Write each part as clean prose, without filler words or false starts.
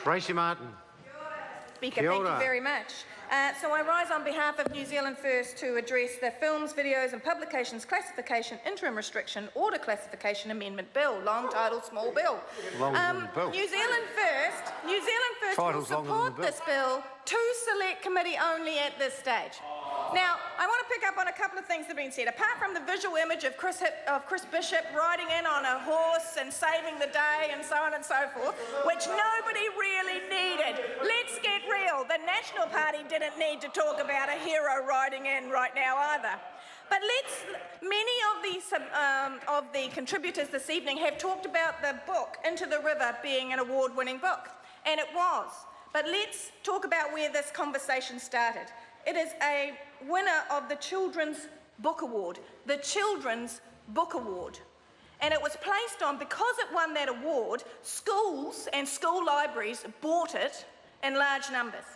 Racy Martin. Speaker, thank you very much. So I rise on behalf of New Zealand First to address the Films, Videos and Publications Classification Interim Restriction Order Classification Amendment Bill, long title, small bill. New Zealand First will support this bill to select committee only at this stage. Now, I want to pick up on a couple of things that have been said. Apart from the visual image of Chris Bishop riding in on a horse and saving the day and so on and so forth, which nobody really needed. Let's get real. The National Party didn't need to talk about a hero riding in right now either. But many of the contributors this evening have talked about the book, Into the River, being an award-winning book, and it was. But let's talk about where this conversation started. It is a winner of the Children's Book Award, the Children's Book Award. And it was placed on, because it won that award, schools and school libraries bought it in large numbers.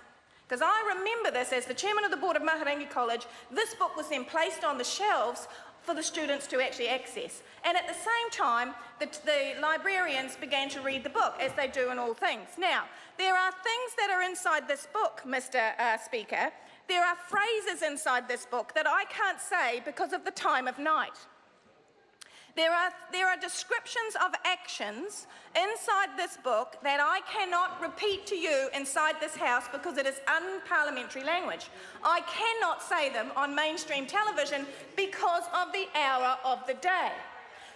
Because I remember this as the chairman of the board of Maharangi College, this book was then placed on the shelves for the students to actually access. And at the same time, the librarians began to read the book, as they do in all things. Now, there are things that are inside this book, Mr. Speaker. There are phrases inside this book that I can't say because of the time of night. There are descriptions of actions inside this book that I cannot repeat to you inside this House because it is unparliamentary language. I cannot say them on mainstream television because of the hour of the day.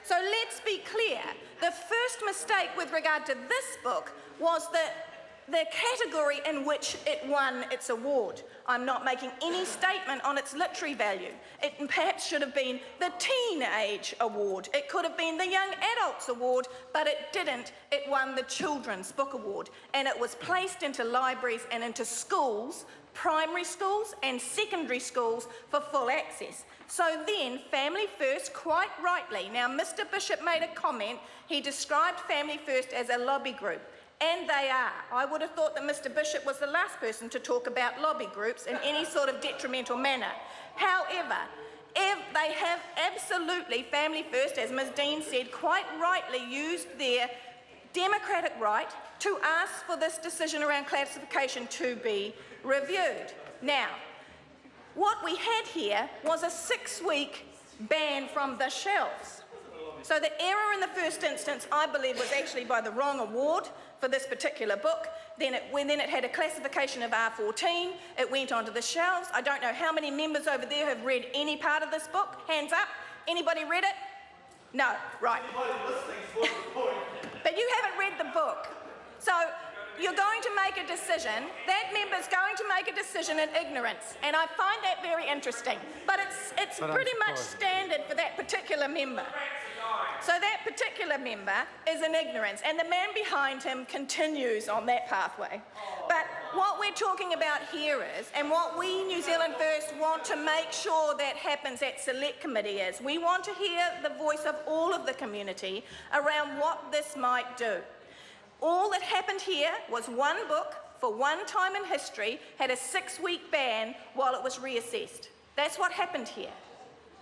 So let's be clear. The first mistake with regard to this book was the category in which it won its award. I'm not making any statement on its literary value. It perhaps should have been the Teenage Award. It could have been the Young Adults Award, but it didn't. It won the Children's Book Award, and it was placed into libraries and into schools, primary schools and secondary schools, for full access. So then, Family First, quite rightly, now Mr. Bishop made a comment, he described Family First as a lobby group. And they are. I would have thought that Mr. Bishop was the last person to talk about lobby groups in any sort of detrimental manner. However, they have absolutely, Family First, as Ms. Dean said, quite rightly used their democratic right to ask for this decision around classification to be reviewed. Now, what we had here was a 6-week ban from the shelves. So the error in the first instance, I believe, was actually by the wrong award for this particular book. Then it had a classification of R14. It went onto the shelves. I don't know how many members over there have read any part of this book. Hands up. Anybody read it? No. Right. But you haven't read the book. So you're going to make a decision. That member's going to make a decision in ignorance. And I find that very interesting. But it's pretty much standard for that particular member. So that particular member is in ignorance, and the man behind him continues on that pathway. But what we're talking about here is, and what we, New Zealand First, want to make sure that happens at Select Committee is, we want to hear the voice of all of the community around what this might do. All that happened here was one book, for one time in history, had a 6-week ban while it was reassessed. That's what happened here.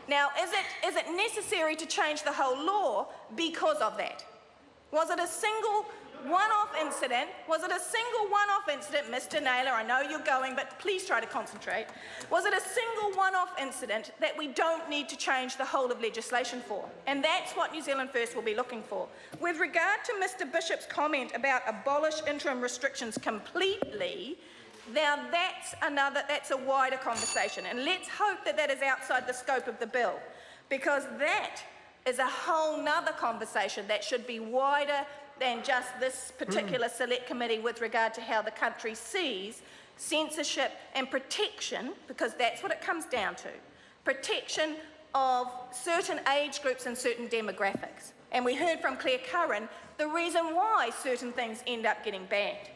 Now, is it necessary to change the whole law because of that? Was it a single one-off incident? Mr. Naylor, I know you're going, but please try to concentrate. Was it a single one-off incident that we don't need to change the whole of legislation for? And that's what New Zealand First will be looking for. With regard to Mr. Bishop's comment about abolish interim restrictions completely, now that's a wider conversation, and let's hope that that is outside the scope of the bill, because that is a whole nother conversation that should be wider than just this particular Select Committee with regard to how the country sees censorship and protection, because that's what it comes down to, protection of certain age groups and certain demographics. And we heard from Claire Curran the reason why certain things end up getting banned.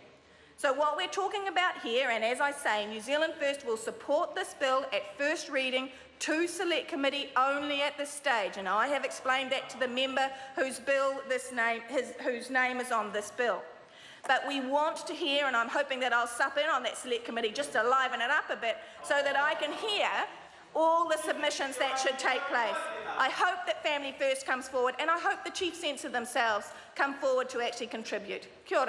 So what we're talking about here, and as I say, New Zealand First will support this bill at first reading to Select Committee only at this stage, and I have explained that to the member whose name is on this bill. But we want to hear, and I'm hoping that I'll sup in on that Select Committee just to liven it up a bit so that I can hear all the submissions that should take place. I hope that Family First comes forward, and I hope the Chief Censor themselves come forward to actually contribute. Kia ora.